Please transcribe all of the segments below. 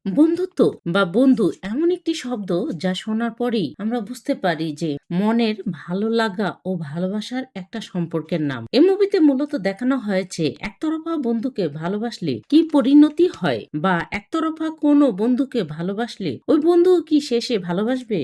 বন্ধুত্ব বা বন্ধু এমন একটি শব্দ যা শোনার পরেই আমরা বুঝতে পারি যে মনের ভালো লাগা ও ভালোবাসার একটা সম্পর্কের নাম। এই মুভিতে মূলত দেখানো হয়েছে একতরফা বন্ধুকে ভালোবাসলে কি পরিণতি হয়, বা একতরফা কোনো বন্ধুকে ভালোবাসলে ওই বন্ধু কি শেষে ভালোবাসবে,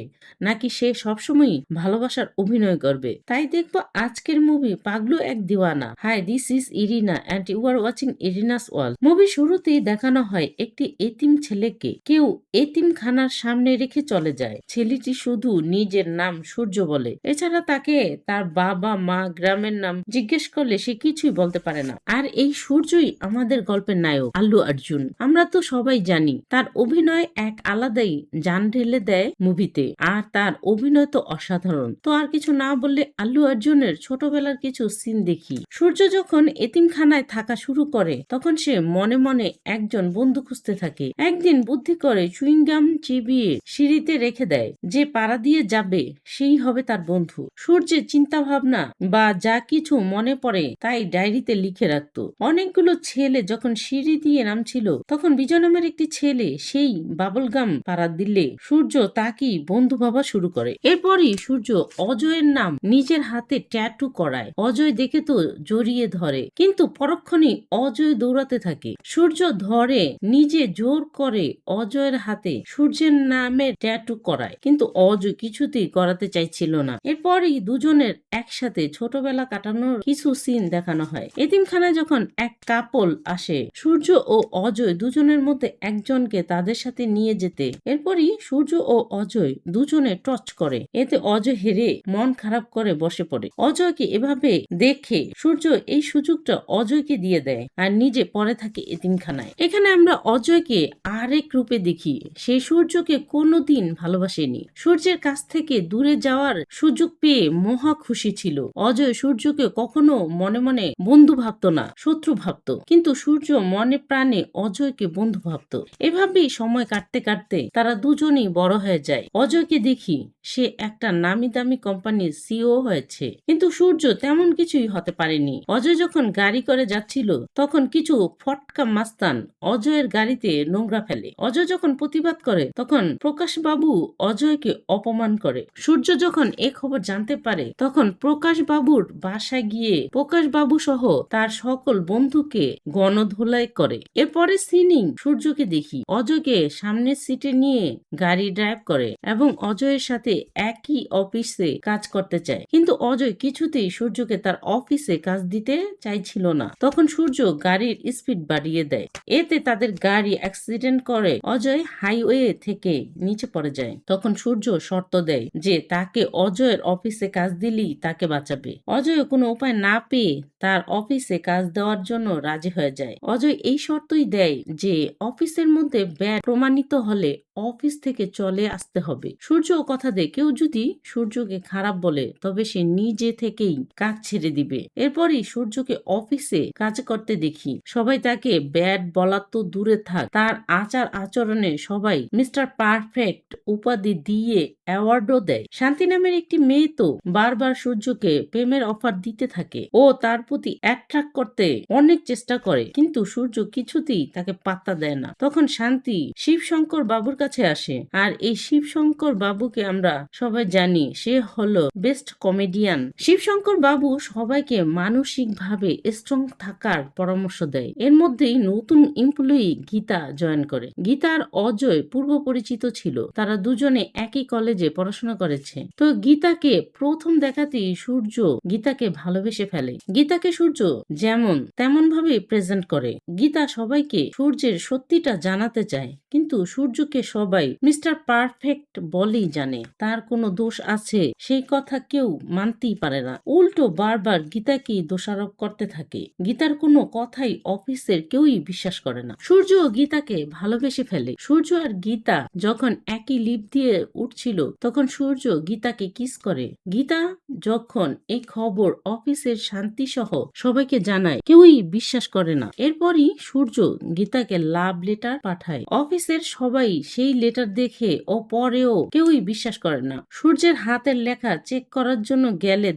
নাকি সে সবসময় ভালোবাসার অভিনয় করবে। তাই দেখবো আজকের মুভি পাগলু এক দিওয়ানা। Hi, this is Irina and you are watching Irina's wall. Movie শুরুতেই দেখানো হয় একটি এতিম ছেলেকে কেউ এতিমখানার সামনে রেখে চলে যায়। ছেলেটি শুধু নিজের নাম সূর্য বলে, এছাড়া তাকে তার বাবা মা গ্রামের নাম জিজ্ঞেস করলে সে কিছুই বলতে পারে না। আর এই সূর্যই আমাদের গল্পের নায়ক আল্লু অর্জুন। আমরা তো সবাই জানি তার অভিনয় এক আলাদাই জান ঢেলে দেয় মুভিতে, আর তার অভিনয় তো অসাধারণ। তো আর কিছু না বললে আল্লু অর্জুনের ছোটবেলার কিছু সিন দেখি। সূর্য যখন এতিমখানায় থাকা শুরু করে তখন সে মনে মনে একজন বন্ধু খুঁজতে থাকে। একদিন বুদ্ধি করে চুইংগাম চিবিয়ে সিঁড়িতে রেখে দেয়, যে পাড়া দিয়ে যাবে সেই হবে তার বন্ধু। সূর্যের চিন্তা ভাবনা বা যা কিছু মনে পড়ে তাই ডায়েরিতে লিখে রাখতো। অনেকগুলো ছেলে যখন সিঁড়ি দিয়ে নামছিল তখন বিজয় নামের একটি ছেলে সেই বাবলগাম পাড়া দিলে সূর্য তাকেই বন্ধু ভাবা শুরু করে। এরপরই সূর্য অজয়ের নাম নিজের হাতে ট্যাটু করায়। অজয় দেখে তো জড়িয়ে ধরে, কিন্তু পরক্ষণেই অজয় দৌড়াতে থাকে। সূর্য ধরে নিজে জোর করে অজয়ের হাতে সূর্যের নামের ট্যাটু করায়, কিন্তু অজয় কিছুতেই করাতে চাইছিল না। এরপরই দুজনের একসাথে ছোটবেলা কাটানোর কিছু সিন দেখানো হয়। এতিমখানায় যখন এক কাপল আসে, সূর্য ও অজয় দুজনের মধ্যে একজনকে তাদের সাথে নিয়ে যেতে। এরপরই সূর্য ও অজয় দুজনে টচ করে, এতে অজয় হেরে মন খারাপ করে বসে পড়ে। অজয়কে এভাবে দেখে সূর্য এই সুযোগটা অজয়কে দিয়ে দেয় আর নিজে পড়ে থাকে এতিমখানায়। এখানে আমরা অজয়কে আরেক রূপে দেখি। সে সূর্যকে কোনোদিন ভালোবাসেনি, সূর্যের কাছ থেকে দূরে যাওয়ার সুযোগ পেয়ে মহা খুশি ছিল। অজয় সূর্যকে কখনো মনে মনে বন্ধু ভাবতো না, শত্রু ভাবতো, কিন্তু সূর্য মনে প্রাণে অজয়কে বন্ধু ভাবতো। এভাবেই সময় কাটতে কাটতে তারা দুজনেই বড় হয়ে যায়। অজয়কে দেখি সে একটা নামি দামি কোম্পানির সিইও হয়েছে, কিন্তু সূর্য তেমন কিছুই হতে পারেনি। অজয় যখন গাড়ি করে যাচ্ছিল তখন কিছু ফটকা মাস্তান অজয়ের গাড়িতে নোংরা ফেলে। অজয় যখন প্রতিবাদ করে তখন প্রকাশ বাবু অজয়কে অপমান করে। সূর্য যখন এ খবর জানতে পারে তখন প্রকাশ বাবুর বাসায় গিয়ে প্রকাশ বাবু সহ তার সকল বন্ধুকে গণধোলাই করে। এরপরে সিনিং সূর্যকে দেখি অজয়কে সামনের সিটে নিয়ে গাড়ি ড্রাইভ করে এবং অজয়ের সাথে একই অফিসে কাজ করতে চায়, কিন্তু অজয় কিছুতেই সূর্যকে তার অফিসে কাজ দিতে চাইছিল না। তখন সূর্য গাড়ির স্পিড বাড়িয়ে দেয়, এতে তাদের গাড়ি অ্যাক্সিডেন্ট করে অজয় হাইওয়ে থেকে নিচে পড়ে যায়। তখন সূর্য শর্ত দেয় যে তাকে অজয়ের অফিসে কাজ দিলেই তাকে বাঁচাবে। অজয় কোনো উপায় না পেয়ে তার অফিসে কাজ দেওয়ার জন্য রাজি হয়ে যায়। অজয় এই শর্তই দেয় যে অফিসের মধ্যে ব্যাড প্রমাণিত হলে অফিস থেকে চলে আসতে হবে। সূর্য কথা দেয় কেউ যদি সূর্যকে খারাপ বলে তবে সে নিজে থেকেই কাজ ছেড়ে দিবে। এরপরই সূর্যকে অফিসে কাজ করতে দেখি। সবাই তাকে ব্যাড বলার তো দূরে থাক, তার আচার আচরণে সবাই মিস্টার পারফেক্ট উপাধি দিয়ে অ্যাওয়ার্ডও দেয়। শান্তি নামের একটি মেয়ে তো বারবার সূর্যকে প্রেমের অফার দিতে থাকে ও তার প্রতি অ্যাট্রাক্ট করতে অনেক চেষ্টা করে, কিন্তু সূর্য কিছুতেই তাকে পাত্তা দেয় না। তখন শান্তি শিবশঙ্কর বাবুর কাছে আসে, আর এই শিবশঙ্কর বাবুকে আমরা সবাই জানি সে হলো বেস্ট কমেডিয়ান। শিবশঙ্কর বাবু সবাইকে মানসিক ভাবে স্ট্রং থাকার পরামর্শ দেয়। এর মধ্যেই নতুন এমপ্লয়ি গীতা জয়েন করে। গীতার অজয় পূর্ব পরিচিত ছিল, তারা দুজনে একই কলেজে পড়াশোনা করেছে। তো গীতাকে প্রথম দেখাতেই সূর্য গীতাকে ভালোবেসে ফেলে। গীতাকে সূর্য যেমন তেমন ভাবে প্রেজেন্ট করে। গীতা সবাইকে সূর্যের সত্যিটা জানাতে চায়, কিন্তু সূর্যকে সবাই মিস্টার পারফেক্ট বলেই জানে, তার কোনো দোষ আছে সেই কথা কেউ মানতেই পারে না। উল্টো বারবার গীতাকে দোষারোপ করতে থাকে। গীতার কোনো কথাই অফিসের কেউই বিশ্বাস করে না। সূর্য গীতাকে ভালোবেসে ফেলে। সূর্য আর গীতা যখন একই লিফট দিয়ে উঠছিল তখন সূর্য গীতাকে কিস করে। গীতা যখন এই খবর অফিসের শান্তি সহ সবাইকে জানায় কেউই বিশ্বাস করে না। এরপরই সূর্য গীতাকে লাভ লেটার পাঠায়। অফিসের বাড়ির সবাই সেই লেটার দেখে ও পরেও কেউই বিশ্বাস করে না। সূর্যের হাতের লেখা চেক করার জন্য গেলে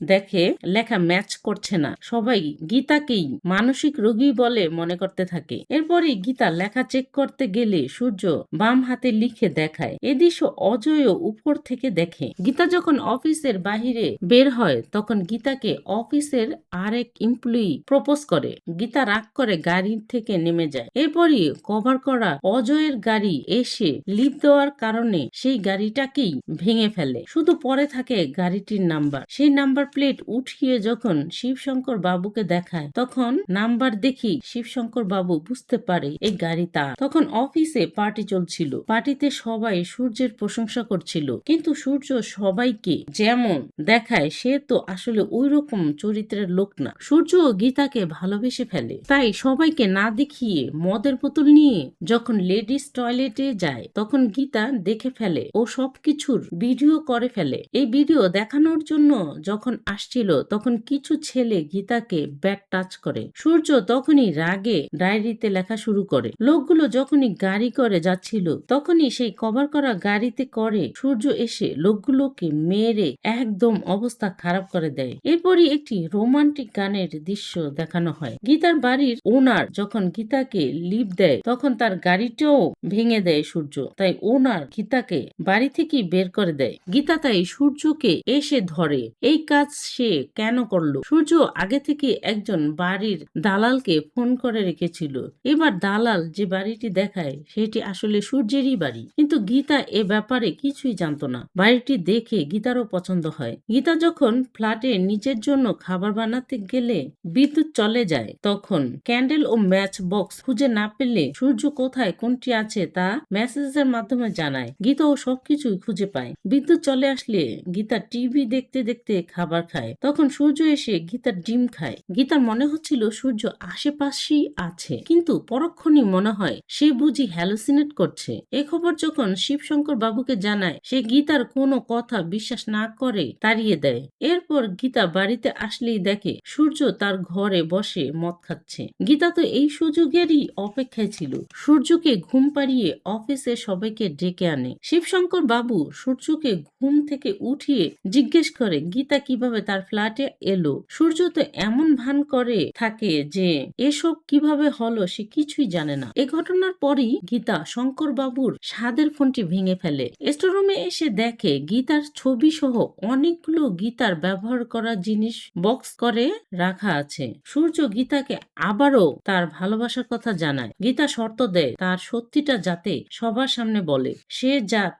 দেখে লেখা ম্যাচ করছে না। সবাই গীতাকেই মানসিক রোগী বলে মনে করতে থাকে। এরপরে গীতা লেখা চেক করতে গেলে সূর্য বাম হাতে লিখে দেখায়। এ দৃশ্য অজয় উপর থেকে দেখে। গীতা যখন অফিসের বাহিরে বের হয় তখন গীতাকে অফিসের আরেক এমপ্লয়ি প্রপোজ করে। গীতা রাগ করে গাড়ি থেকে নেমে যায়। এরপরই কভার করা অজয়ের গাড়ি এসে লিপ দেওয়ার কারণে সেই গাড়িটাকেই ভেঙে ফেলে। শুধু পরে থাকে গাড়িটির নাম্বার। সেই নাম্বার প্লেট উঠিয়ে যখন শিবশঙ্কর বাবুকে দেখায় তখন নাম্বার দেখি শিবশঙ্কর বাবু বুঝতে পারে এই গাড়ি তার। তখন অফিসে পার্টি চলছিল। পার্টিতে সবাই সূর্যের প্রশংসা করছিল, কিন্তু সূর্য সবাইকে যেমন দেখায় সে তো আসলে ওই রকম চরিত্রের লোক না। সূর্য গীতাকে ভালোবেসে ফেলে, তাই সবাইকে না দেখিয়ে মদের বোতল নিয়ে যখন লেডিস টয়লেটে যায় তখন গীতা দেখে ফেলে ও সবকিছুর ভিডিও করে ফেলে। এই ভিডিও দেখানোর জন্য যখন আসছিল তখন কিছু ছেলে গীতাকে ব্যাড টাচ করে। সূর্য তখনই রাগে ডায়েরিতে লেখা শুরু করে। লোকগুলো যখনই গাড়ি করে যাচ্ছিল তখনই সেই কভার করা গাড়িতে করে সূর্য এসে লোকগুলোকে মেরে একদম অবস্থা খারাপ করে দেয়। এরপরই একটি রোমান্টিক গানের দৃশ্য দেখানো হয়। গীতার বাড়ির ওনার যখন গীতাকে লিফট দেয় তখন তার গাড়িটাও ভেঙে দেয় সূর্য, তাই ওনার গীতাকে বাড়ি থেকে বের করে দেয়। গীতা তাই সূর্যকে এসে ধরে। এই কাজ সে কেন করলো? সূর্য আগে থেকে একজন বাড়ির দালালকে ফোন করে রেখেছিল। এবার দালাল যে বাড়িটি দেখায় সেটি আসলে সূর্যেরই বাড়ি, কিন্তু গীতা এ ব্যাপারে কিছুই জানতো না। বাড়িটি দেখে গীতারও পছন্দ হয়। গীতা যখন ফ্ল্যাটে নিজের জন্য খাবার বানাতে গেলে বিদ্যুৎ চলে যায় তখন ক্যান্ডেল ও ম্যাচ বক্স খুঁজে না পেলে সূর্য কোথায় কোনটি আছে তা মেসেজের মাধ্যমে জানায়। গীতাও সবকিছুই খুঁজে পায়। বিদ্যুৎ চলে আসলে গীতা টিভি দেখতে দেখতে খাবার খায়। তখন সূর্য এসে গীতার ডিম খায়। গীতার মনে হচ্ছিল সূর্য আশেপাশেই আছে, কিন্তু পরক্ষণই মনে হয় সে বুঝি হ্যালুসিনেট করছে। এ খবর যখন শিবশঙ্কর বাবুকে জানায় সে গীতার কোনো কথা বিশ্বাস না করে তাড়িয়ে দেয়। এরপর গীতা বাড়িতে আসলেই দেখে সূর্য তার ঘরে বসে মদ খাচ্ছে। গীতা তো এই সুযোগেরই অপেক্ষায় ছিল। সূর্যকে ঘুম পাড়িয়ে অফিসে সবাইকে ডেকে আনে। শিবশঙ্কর বাবু সূর্যকে ঘুম থেকে উঠিয়ে জিজ্ঞেস করে গীতা কিভাবে তার ফ্ল্যাটে এলো। সূর্য তো এমন ভান করে থাকে যে এসব কিভাবে হলো সে কিছুই জানে না। এ ঘটনার পরই গীতা শঙ্কর বাবুর স্বাদের ফোনটি ভেঙে ফেলে। স্টোররুমে এসে দেখে গীতার ছবি সহ অনেকগুলো গীতার ব্যবহার করা জিনিস বক্স করে রাখা আছে। সূর্য গীতাকে আবারও তার ভালোবাসার কথা জানায়। গীতা শর্ত দেয় তার সত্যিটা যাতে সবার সামনে বলে। সে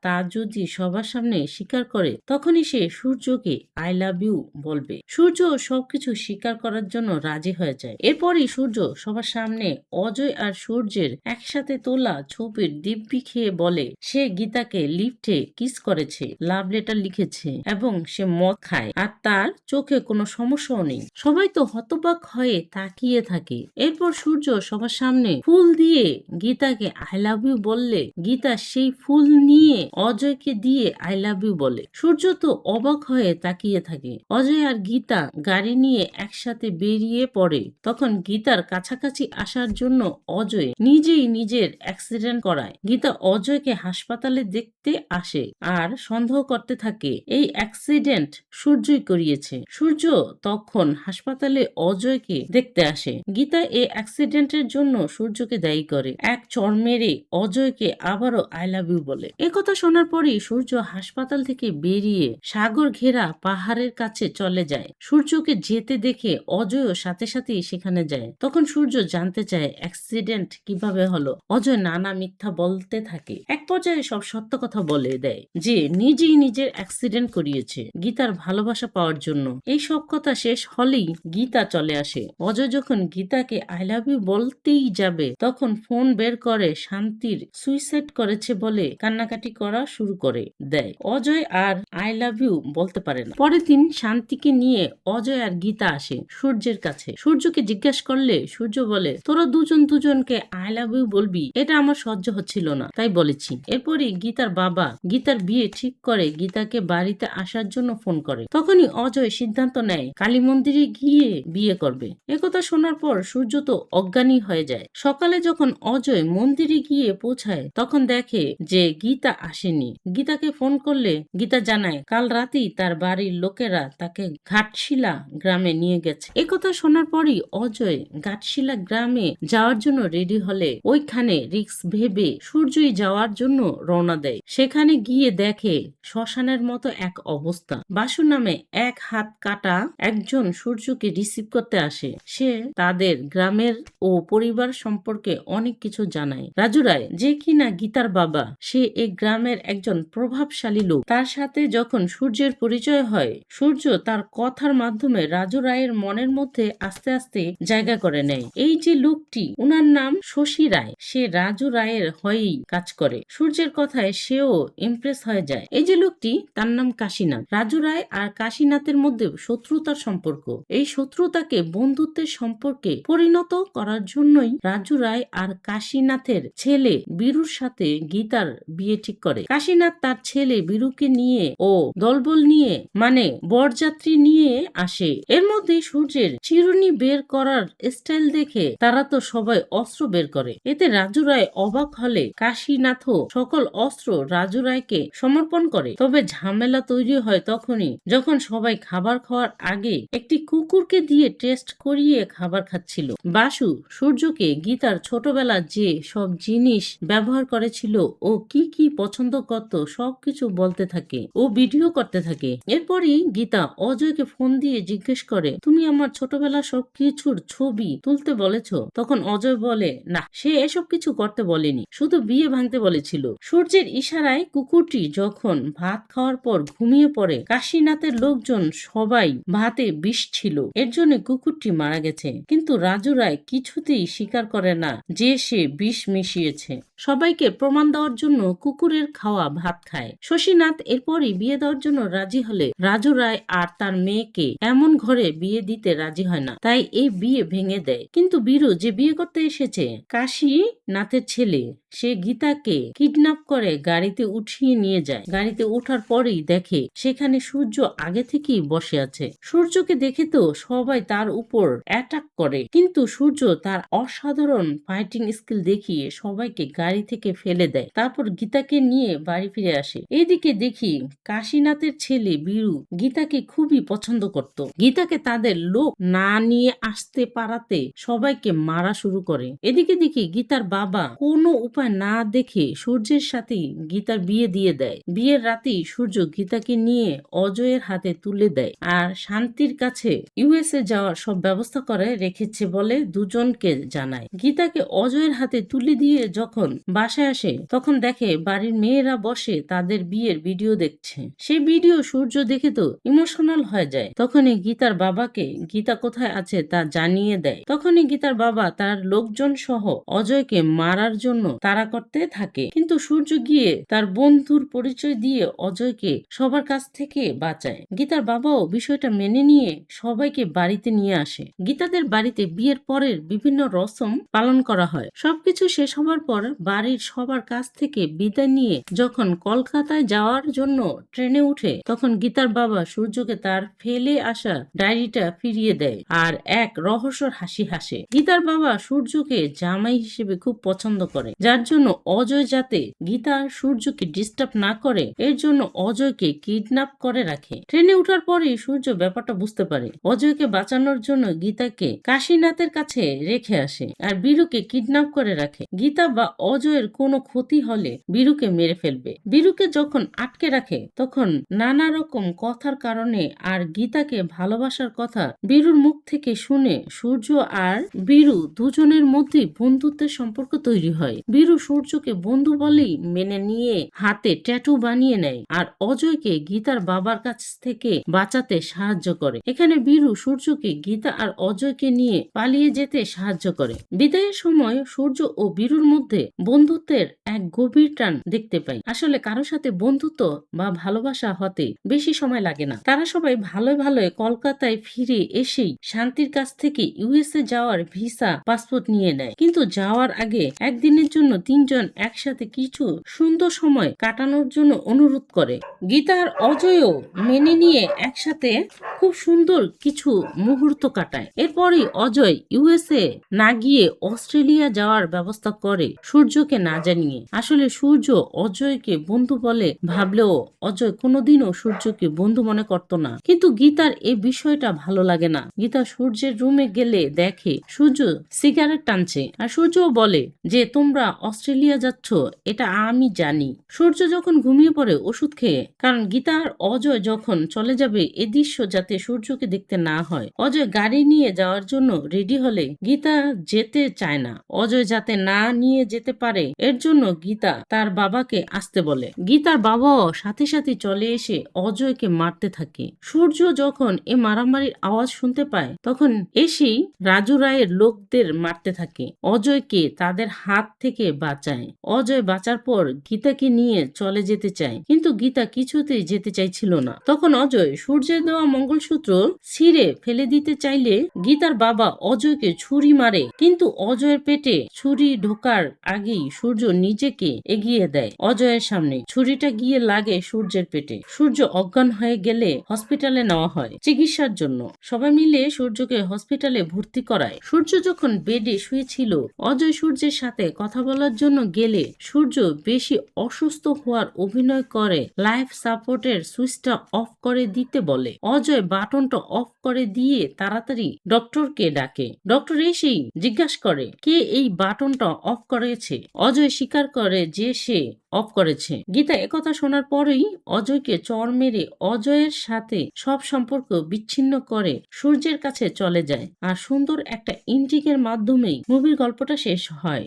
তা যদি সবার সামনে স্বীকার করে তখনই সে সূর্যকে আই লাভ ইউ বলবে। সূর্য সবকিছু স্বীকার করার জন্য রাজি হয়ে যায়। এরপরই সূর্য সবার সামনে অজয় আর সূর্যের একসাথে তোলা ছবির দিব্যি খেয়ে বলে সে গীতাকে লিফটে কিস করেছে, লাভ লেটার লিখেছে এবং সে মদ খায় আর তার চোখে কোনো সমস্যাও নেই। সবাই তো হতবাক হয়ে তাকিয়ে থাকে। এরপর সূর্য সবার সামনে ফুল দিয়ে গীতাকে আই লাভ ইউ বললে গীতা সেই ফুল নিয়ে অজয়কে দিয়ে আই লাভ ইউ বলে। সূর্য তো অবাক হয়ে তাকিয়ে থাকে। অজয় আর গীতা গাড়ি নিয়ে একসাথে বেরিয়ে পড়ে। তখন গীতার কাছাকাছি আসার জন্য অজয় নিজেই নিজের অ্যাক্সিডেন্ট করায়। গীতা অজয়কে হাসপাতালে দেখতে আসে আর সন্দেহ করতে থাকে এই অ্যাক্সিডেন্ট সূর্যই করিয়েছে। সূর্য তখন হাসপাতালে অজয়কে দেখতে আসে। গীতা এই অ্যাক্সিডেন্টের জন্য সূর্যকে দায়ী করে। এক চড় মেরে অজয়কে আবারও আই লাভ ইউ বলে। একথা শোনার পরই সূর্য হাসপাতাল থেকে বেরিয়ে সাগর ঘেরা পাহাড়ের কাছে চলে যায়। সূর্যকে যেতে দেখে অজয়ও সাথে সাথেই সেখানে যায়। তখন সূর্য জানতে চায় অ্যাক্সিডেন্ট কিভাবে হলো। অজয় নানা মিথ্যা বলতে থাকে। এক পর্যায়ে সব সত্য কথা বলে দেয় যে নিজেই নিজের অ্যাক্সিডেন্ট করিয়েছে গীতার ভালোবাসা পাওয়ার জন্য। এই সব কথা শেষ হলেই গীতা চলে আসে। অজয় যখন গীতাকে আই লাভ ইউ বলতেই যাবে তখন ফোন বের করে শান্তির সুইসাইড করেছে বলে কান্নাকাটি করা শুরু করে দেয়। অজয় আর আই লাভ ইউ বলতে পারে না। পরের দিন শান্তিকে নিয়ে অজয় আর গীতা আসে সূর্যের কাছে। সূর্যকে জিজ্ঞাসা করলে সূর্য বলে তোরা দুজনকে আই লাভ ইউ বলবি এটা আমার সহ্য হচ্ছিল না তাই বলেছি। এরপরই গীতার বাবা গীতার বিয়ে ঠিক করে গীতাকে বাড়িতে আসার জন্য ফোন করে। তখনই অজয় সিদ্ধান্ত নেয় কালী মন্দিরে গিয়ে বিয়ে করবে। একথা শোনার পর সূর্য তো অজ্ঞানী হয়ে যায়। সকালে যখন অজয় মন্দিরে গিয়ে পৌঁছায় তখন দেখে যে গীতা আসেনি। গীতাকে ফোন করলে গীতা জানায় কাল রাতেই তার বাড়ির লোকেরা তাকে ঘাটশিলা গ্রামে নিয়ে গেছে। একথা শোনার পরই অজয় ঘাটশিলা গ্রামে যাওয়ার জন্য রেডি হলে ওইখানে রিস্ক ভেবে সূর্যই যাওয়ার জন্য রওনা দেয়। সেখানে গিয়ে দেখে শ্মশানের মতো এক অবস্থা। বাসু নামে এক হাত কাটা একজন সূর্যকে রিসিভ করতে আসে। সে তাদের গ্রামের ও পরিবার সম্পর্কে অনেক কিছু জানায়। রাজু রায় যে কিনা গীতার বাবা, সে এই গ্রামের একজন প্রভাবশালী লোক। তার সাথে যখন সূর্যের পরিচয় হয়, সূর্য তার কথার মাধ্যমে রাজু রায়ের মনের মধ্যে আস্তে আস্তে জায়গা করে নেয়। এই যে লোকটি, উনার নাম শশী রায়, সে রাজু রায়ের হয়েই কাজ করে। সূর্যের কথায় সেও ইমপ্রেস হয়ে যায়। এই যে লোকটি, তার নাম কাশীনাথ। রাজু রায় আর কাশীনাথের মধ্যে শত্রুতার সম্পর্ক। এই শত্রুতাকে বন্ধুত্বের সম্পর্কে পরিণত করার জন্যই রাজু রায় আর কাশীনাথের ছেলে বীরুর সাথে গীতার বিয়ে ঠিক করে। কাশীনাথ তার ছেলে বীরুকে নিয়ে ও দলবল নিয়ে মানে বরযাত্রী নিয়ে আসে। এর মধ্যে সূর্যের চিরুনি বের করার স্টাইল দেখে তারা তো সবাই অস্ত্র বের করে। এতে রাজু রায় অবাক হলে কাশীনাথও সকল অস্ত্র রাজু রায়কে সমর্পণ করে। তবে ঝামেলা তৈরি হয় তখনই যখন সবাই খাবার খাওয়ার আগে একটি কুকুরকে দিয়ে টেস্ট করিয়ে খাবার খাচ্ছিল। বাসু সূর্যকে গীতার ছোটবেলা যে সব জিনিস ব্যবহার করেছিল ও কি কি পছন্দ করত সবকিছু বলতে থাকে ও ভিডিও করতে থাকে। এরপরই গীতা অজয়কে ফোন দিয়ে জিজ্ঞেস করে, তুমি আমার ছোটবেলা সব কিছুর ছবি তুলতে বলেছ? তখন অজয় বলে, না, সে এসব কিছু করতে বলেনি, শুধু বিয়ে ভাঙতে বলেছিল। সূর্যের ইশারায় কুকুরটি যখন ভাত খাওয়ার পর ঘুমিয়ে পড়ে, কাশীনাথের লোকজন সবাই ভাতে বিষ ছিল, এর জন্য কুকুরটি মারা গেছে। কিন্তু রাজু রায় কিছুতেই স্বীকার করে না যে সে বিষ মিশিয়েছে। সবাইকে প্রমাণ দেওয়ার জন্য কুকুরের খাওয়া ভাত খায়। শশীনাথ এরপরই বিয়ে দেওয়ার জন্য রাজি হলে রাজু রায় আর তার মেয়েকে এমন ঘরে বিয়ে দিতে রাজি হয় না, তাই এই বিয়ে ভেঙে দেয়। কিন্তু বীরু যে বিয়ে করতে এসেছে, কাশীনাথের ছেলে, সে গীতাকে কিডন্যাপ করে গাড়িতে উঠিয়ে নিয়ে যায়। গাড়িতে ওঠার পরেই দেখে সেখানে সূর্য আগে থেকেই বসে আছে। সূর্যকে দেখে তো সবাই তার উপর অ্যাটাক করে, কিন্তু সূর্য তার অসাধারণ ফাইটিং স্কিল দেখিয়ে সবাইকে গাড়ি থেকে ফেলে দেয়। তারপর গীতাকে নিয়ে বাড়ি ফিরে আসে। এদিকে দেখি কাশীনাথের ছেলে বীরু গীতাকে খুবই পছন্দ করত। গীতাকে তাদের লোক না নিয়ে আসতে পারাতে সবাইকে মারা শুরু করে। এদিকে দেখি গীতার বাবা কোনো উপায় না দেখে সূর্যের সাথে গীতার বিয়ে দিয়ে দেয়। বিয়ের রাতেই সূর্য গীতাকে নিয়ে অজয়ের হাতে তুলে দেয় আর শান্তির কাছে ইউএসএ যাওয়ার সব ব্যবস্থা করে রেখেছে বলে দুজনকে জানায়। গীতাকে অজয়ের হাতে তুলে দিয়ে যখন বাসায় আসে তখন দেখে বাড়ির মেয়েরা বসে তাদের বিয়ের ভিডিও দেখছে। সেই ভিডিও সূর্য দেখে তো ইমোশনাল হয়ে যায়। তখনই গীতার বাবাকে গীতা কোথায় আছে তা জানিয়ে দেয়। তখনই গীতার বাবা তার লোকজন সহ অজয়কে মারার জন্য তাড়া করতে থাকে, কিন্তু সূর্য গিয়ে তার বন্ধুর পরিচয় দিয়ে অজয়কে সবার কাছ থেকে বাঁচায়। গীতার বাবাও বিষয়টা মেনে নিয়ে সবাইকে বাড়িতে নিয়ে আসে। গীতাদের বাড়িতে বিয়ের পরের বিভিন্ন রসম পালন করা হয়। সবকিছু শেষ হবার পর বাড়ির সবার কাছ থেকে বিদায় নিয়ে যখন কলকাতায় যাওয়ার জন্য ট্রেনে উঠে তখন গীতার বাবা সূর্যকে তার ফেলে আসা ডায়েরিটা ফিরিয়ে দেয় আর এক রহস্যর হাসি হাসে। গীতার বাবা সূর্যকে জামাই হিসেবে খুব পছন্দ করে, যার জন্য অজয় যাতে গীতা আর সূর্যকে ডিস্টার্ব না করে এর জন্য অজয়কে কিডন্যাপ করে রাখে। ট্রেনে ওঠার পরেই সূর্য ব্যাপারটা বুঝতে পারে। অজয়কে বাঁচানোর জন্য গীতাকে কাশীনাথের কাছে রেখে আসে আর বীরুকে কিডন্যাপ করে রাখে। গীতা বা অজয়ের কোনো ক্ষতি হলে বীরুকে মেরে ফেলবে। বীরুকে যখন আটকে রাখে তখন নানা রকম কথার কারণে আর গীতাকে ভালোবাসার কথা বীরুর মুখ থেকে শুনে সূর্য আর বীরু দুজনের মধ্যে বন্ধুত্বের সম্পর্ক তৈরি হয়। বীরু সূর্যকে বন্ধু বলেই মেনে নিয়ে হাতে ট্যাটু বানিয়ে নেয় আর অজয়কে গীতার বাবার কাছ থেকে বাঁচাতে সাহায্য করে। এখানে বীরু সূর্যকে গীতা আর অজয়কে নিয়ে পালিয়ে যেতে সাহায্য করে। বিদায়ের সময় সূর্য ও বীরুর মধ্যে বন্ধুত্বের এক গভীর টান দেখতে পাই। আসলে কারো সাথে বন্ধুত্ব বা ভালোবাসা হতে বেশি সময় লাগে না। তারা সবাই ভালো ভালো কলকাতায় ফিরে এসেই শান্তির কাছ থেকে ইউএসএ যাওয়ার ভিসা পাসপোর্ট নিয়ে নেয়। কিন্তু যাওয়ার আগে একদিনের জন্য তিনজন একসাথে কিছু সুন্দর সময় কাটানোর জন্য অনুরোধ করে। গীতা আর অজয়ও মেনে নিয়ে একসাথে খুব সুন্দর কিছু মুহূর্ত কাটায়। এরপরই অজয় ইউএসএ না গিয়ে অস্ট্রেলিয়া যাওয়ার ব্যবস্থা করে সূর্যকে না জানিয়ে। আসলে সূর্য অজয়কে বন্ধু বলে ভাবলেও অজয় কোনোদিনও সূর্যকে বন্ধু মনে করত না। কিন্তু গীতার এই বিষয়টা ভালো লাগে না। গীতা সূর্যের রুমে গেলে দেখে সূর্য সিগারেট টানছে আর সূর্যও বলে যে তোমরা অস্ট্রেলিয়া যাচ্ছ এটা আমি জানি। সূর্য যখন ঘুমিয়ে পড়ে ওষুধ খেয়ে, কারণ গীতা আর অজয় যখন চলে যাবে এ দৃশ্য যাতে সূর্যকে দেখতে না হয়। অজয় গাড়ি নিয়ে যাওয়ার জন্য রেডি হলে গীতা যেতে চায় না। অজয় যাতে না নিয়ে যেতে পারে এর জন্য গীতা তার বাবাকে আসতে বলে। গীতার বাবাও সাথে সাথে চলে এসে অজয়কে মারতে থাকে। সূর্য যখন এ মারামারির আওয়াজ শুনতে পায় তখন এসেই রাজু রায়ের লোকদের মারতে থাকে। অজয়কে তাদের হাত থেকে বাঁচায়। অজয় বাঁচার পর গীতাকে নিয়ে চলে যেতে চায়, কিন্তু গীতা কিছুতেই যেতে চাইছিল না। তখন অজয় সূর্যের দেওয়া মঙ্গলসূত্র ছিঁড়ে ফেলে দিতে চাইলে গীতার বাবা অজয়কে ছুরি মারে, কিন্তু অজয়ের পেটে ছুরি ঢোকার আগেই সূর্য নিজেকে এগিয়ে দেয় অজয়ের সামনে। ছুরিটা গিয়ে লাগে সূর্যের পেটে। সূর্য অজ্ঞান হয়ে গেলে হসপিটালে নেওয়া হয় চিকিৎসার জন্য। সবাই মিলে সূর্যকে হসপিটালে ভর্তি করায়। সূর্য যখন বেডে শুয়েছিল অজয় সূর্যের সাথে কথা বলার জন্য গেলে সূর্য বেশি অসুস্থ হওয়ার অভিনয় করে লাইফ সাপোর্টের সুইচটা অফ করে দিতে বলে। অজয় বাটনটা অফ করে দিয়ে তাড়াতাড়ি ডক্টরকে ডাকে। ডক্টর এসেই জিজ্ঞাসা করে কে এই বাটনটা অফ করেছে। অজয় স্বীকার করে যে সে অফ করেছে। গীতা একথা শোনার পরেই অজয়কে চড় মেরে অজয়ের সাথে সব সম্পর্ক বিচ্ছিন্ন করে সূর্যের কাছে চলে যায়। আর সুন্দর একটা ইন্ট্রিগের মাধ্যমেই মুভির গল্পটা শেষ হয়।